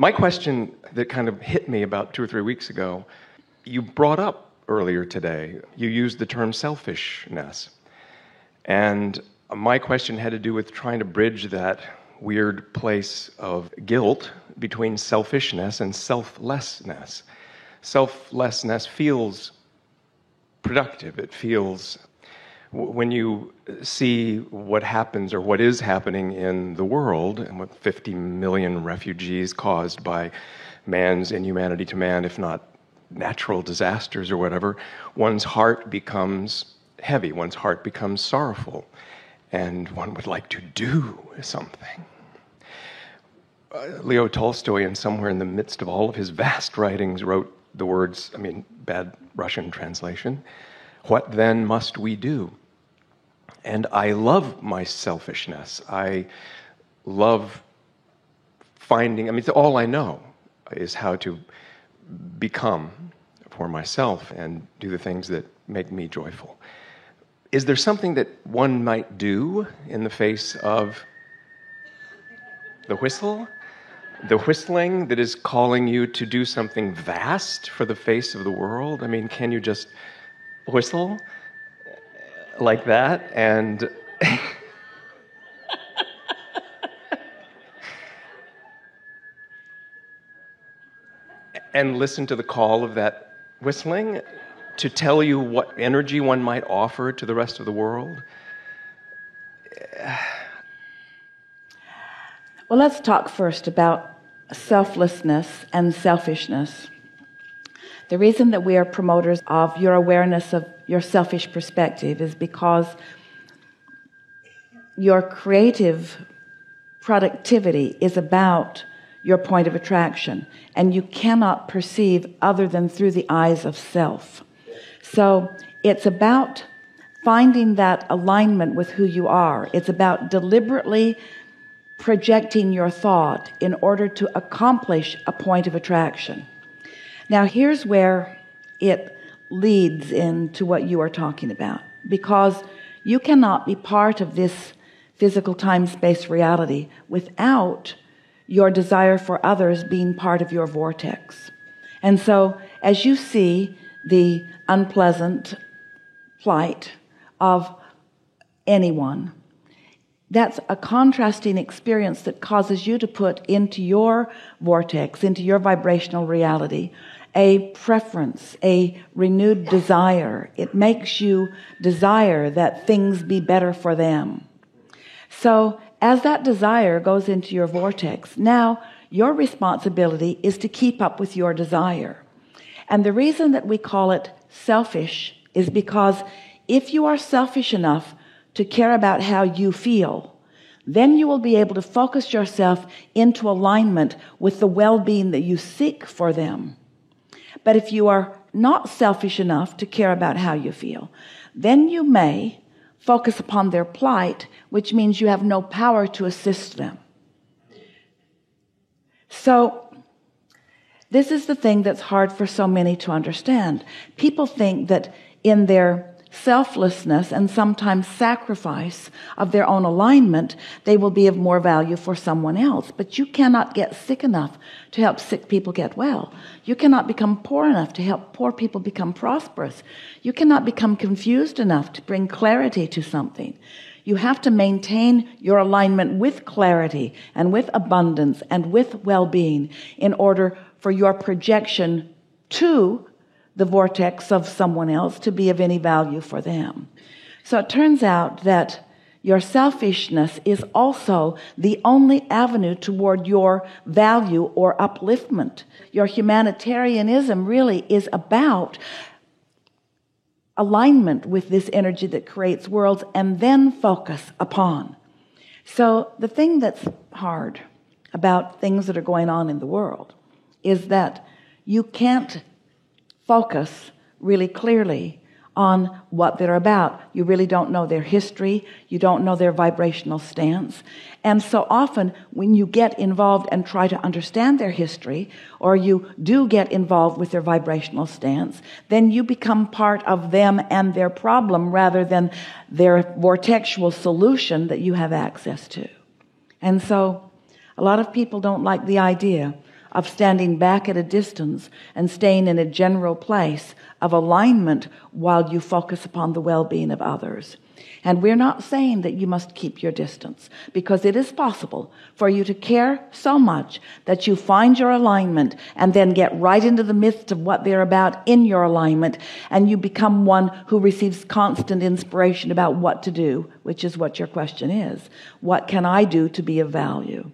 My question that kind of hit me about 2 or 3 weeks ago, you brought up earlier today, you used the term selfishness. And my question had to do with trying to bridge that weird place of guilt between selfishness and selflessness. Selflessness feels productive. It feels, when you see what happens or what is happening in the world, and with 50 million refugees caused by man's inhumanity to man, if not natural disasters or whatever, one's heart becomes heavy, one's heart becomes sorrowful, and one would like to do something. Leo Tolstoy, in somewhere in the midst of all of his vast writings, wrote the words, bad Russian translation, "What then must we do?" And I love my selfishness. I love finding, all I know is how to become for myself and do the things that make me joyful. Is there something that one might do in the face of the whistle? The whistling that is calling you to do something vast for the face of the world? Can you just whistle like that and and listen to the call of that whistling to tell you what energy one might offer to the rest of the world? Well, let's talk first about selflessness and selfishness. The reason that we are promoters of your awareness of your selfish perspective is because your creative productivity is about your point of attraction, and you cannot perceive other than through the eyes of self. So it's about finding that alignment with who you are. It's about deliberately projecting your thought in order to accomplish a point of attraction. Now, here's where it leads into what you are talking about, because you cannot be part of this physical time-space reality without your desire for others being part of your vortex. And so, as you see the unpleasant plight of anyone, that's a contrasting experience that causes you to put into your vortex, into your vibrational reality, a preference, a renewed desire. It makes you desire that things be better for them. So as that desire goes into your vortex, now your responsibility is to keep up with your desire. And the reason that we call it selfish is because if you are selfish enough to care about how you feel, then you will be able to focus yourself into alignment with the well-being that you seek for them. But if you are not selfish enough to care about how you feel, then you may focus upon their plight, which means you have no power to assist them. So this is the thing that's hard for so many to understand. People think that in their selflessness and sometimes sacrifice of their own alignment, they will be of more value for someone else. But you cannot get sick enough to help sick people get well. You cannot become poor enough to help poor people become prosperous. You cannot become confused enough to bring clarity to something. You have to maintain your alignment with clarity and with abundance and with well-being in order for your projection to the vortex of someone else to be of any value for them. So it turns out that your selfishness is also the only avenue toward your value or upliftment. Your humanitarianism really is about alignment with this energy that creates worlds and then focus upon. So the thing that's hard about things that are going on in the world is that you can't focus really clearly on what they're about. You really don't know their history. You don't know their vibrational stance. And so often when you get involved and try to understand their history, or you do get involved with their vibrational stance, then you become part of them and their problem rather than their vortexual solution that you have access to. And so a lot of people don't like the idea of standing back at a distance and staying in a general place of alignment while you focus upon the well-being of others. And we're not saying that you must keep your distance, because it is possible for you to care so much that you find your alignment and then get right into the midst of what they're about in your alignment, and you become one who receives constant inspiration about what to do, which is what your question is. What can I do to be of value?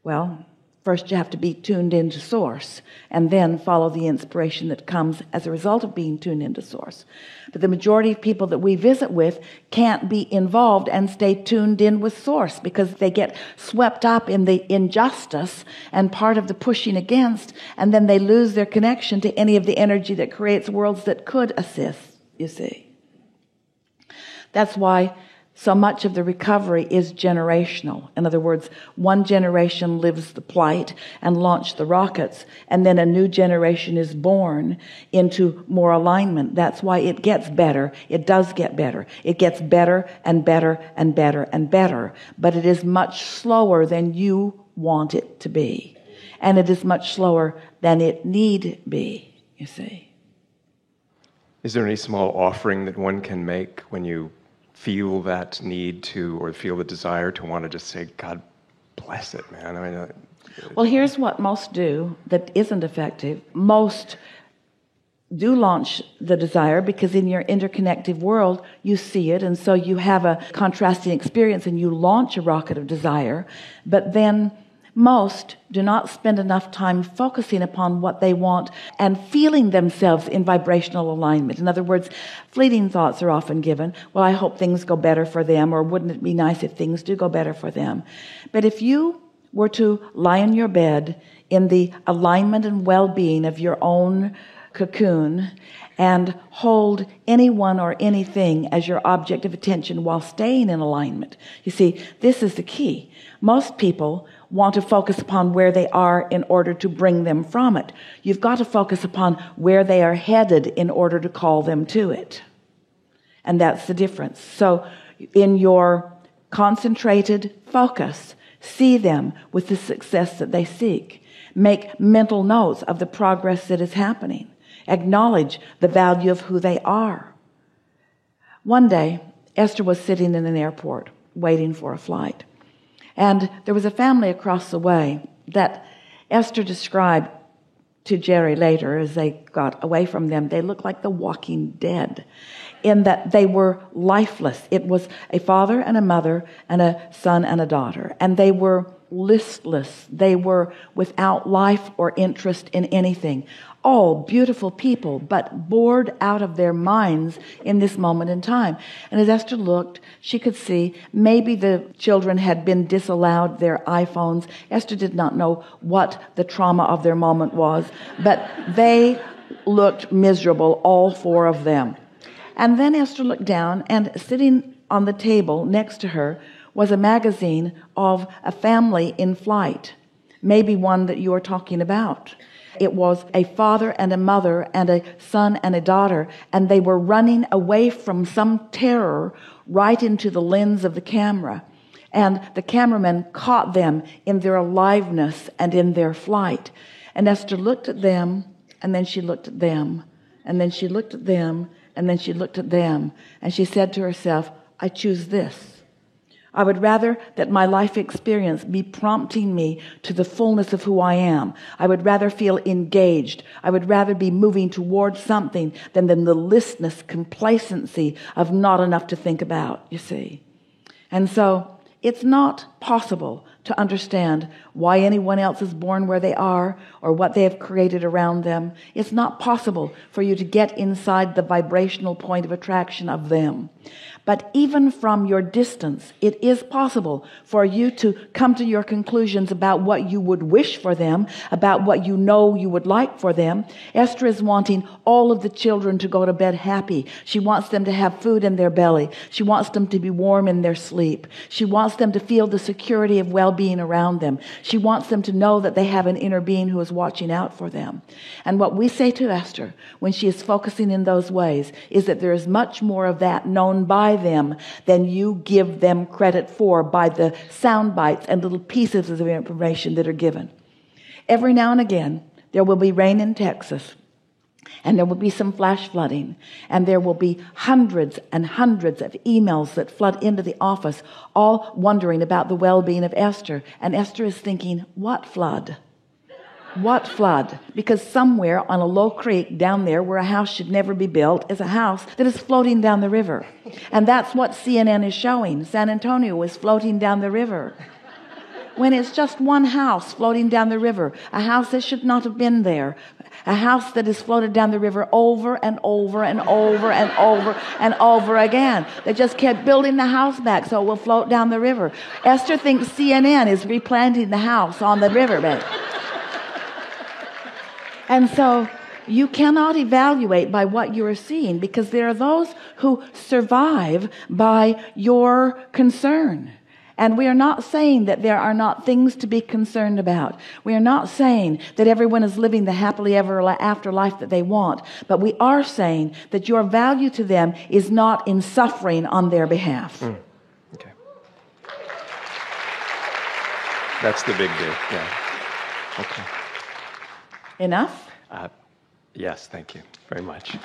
Well, first you have to be tuned into source, and then follow the inspiration that comes as a result of being tuned into source. But the majority of people that we visit with can't be involved and stay tuned in with source, because they get swept up in the injustice and part of the pushing against, and then they lose their connection to any of the energy that creates worlds that could assist, you see. That's why so much of the recovery is generational. In other words, one generation lives the plight and launched the rockets, and then a new generation is born into more alignment. That's why it gets better. It does get better. It gets better and better and better and better. But it is much slower than you want it to be. And it is much slower than it need be, you see. Is there any small offering that one can make when you feel that need to, or feel the desire to want to just say, God bless it, man? I mean, well, here's what most do that isn't effective. Most do launch the desire because in your interconnective world, you see it, and so you have a contrasting experience and you launch a rocket of desire. But then most do not spend enough time focusing upon what they want and feeling themselves in vibrational alignment. In other words, fleeting thoughts are often given. Well, I hope things go better for them, or wouldn't it be nice if things do go better for them? But if you were to lie in your bed in the alignment and well-being of your own cocoon and hold anyone or anything as your object of attention while staying in alignment. You see, this is the key. Most people want to focus upon where they are in order to bring them from it. You've got to focus upon where they are headed in order to call them to it. And that's the difference. So in your concentrated focus, see them with the success that they seek. Make mental notes of the progress that is happening. Acknowledge the value of who they are. One day, Esther was sitting in an airport waiting for a flight. And there was a family across the way that Esther described to Jerry later as they got away from them. They looked like the walking dead in that they were lifeless. It was a father and a mother and a son and a daughter. And they were listless. They were without life or interest in anything. All beautiful people, but bored out of their minds in this moment in time. And as Esther looked, she could see maybe the children had been disallowed their iPhones. Esther did not know what the trauma of their moment was, but they looked miserable, all four of them. And then Esther looked down, and sitting on the table next to her was a magazine of a family in flight, maybe one that you are talking about. It was a father and a mother and a son and a daughter, and they were running away from some terror right into the lens of the camera. And the cameraman caught them in their aliveness and in their flight. And Esther looked at them, and then she looked at them, and then she looked at them, and then she looked at them, and she said to herself, I choose this. I would rather that my life experience be prompting me to the fullness of who I am. I would rather feel engaged. I would rather be moving towards something than the listless complacency of not enough to think about, you see. And so it's not possible to understand why anyone else is born where they are or what they have created around them. It's not possible for you to get inside the vibrational point of attraction of them. But even from your distance, it is possible for you to come to your conclusions about what you would wish for them, about what you know you would like for them. Esther is wanting all of the children to go to bed happy. She wants them to have food in their belly. She wants them to be warm in their sleep. She wants them to feel the security of well-being around them. She wants them to know that they have an inner being who is watching out for them. And what we say to Esther when she is focusing in those ways is that there is much more of that known by them than you give them credit for by the sound bites and little pieces of information that are given. Every now and again, there will be rain in Texas, and there will be some flash flooding, and there will be hundreds and hundreds of emails that flood into the office, all wondering about the well-being of Esther. And Esther is thinking, what flood? What flood? Because somewhere on a low creek down there where a house should never be built is a house that is floating down the river. And that's what CNN is showing. San Antonio is floating down the river. When it's just one house floating down the river, a house that should not have been there, a house that is floated down the river over and over and over and over and over again. They just kept building the house back so it will float down the river. Esther thinks CNN is replanting the house on the riverbed. And so you cannot evaluate by what you are seeing, because there are those who survive by your concern. And we are not saying that there are not things to be concerned about. We are not saying that everyone is living the happily ever after life that they want. But we are saying that your value to them is not in suffering on their behalf. Okay. That's the big deal. Yeah. Okay. Enough? Yes, thank you very much.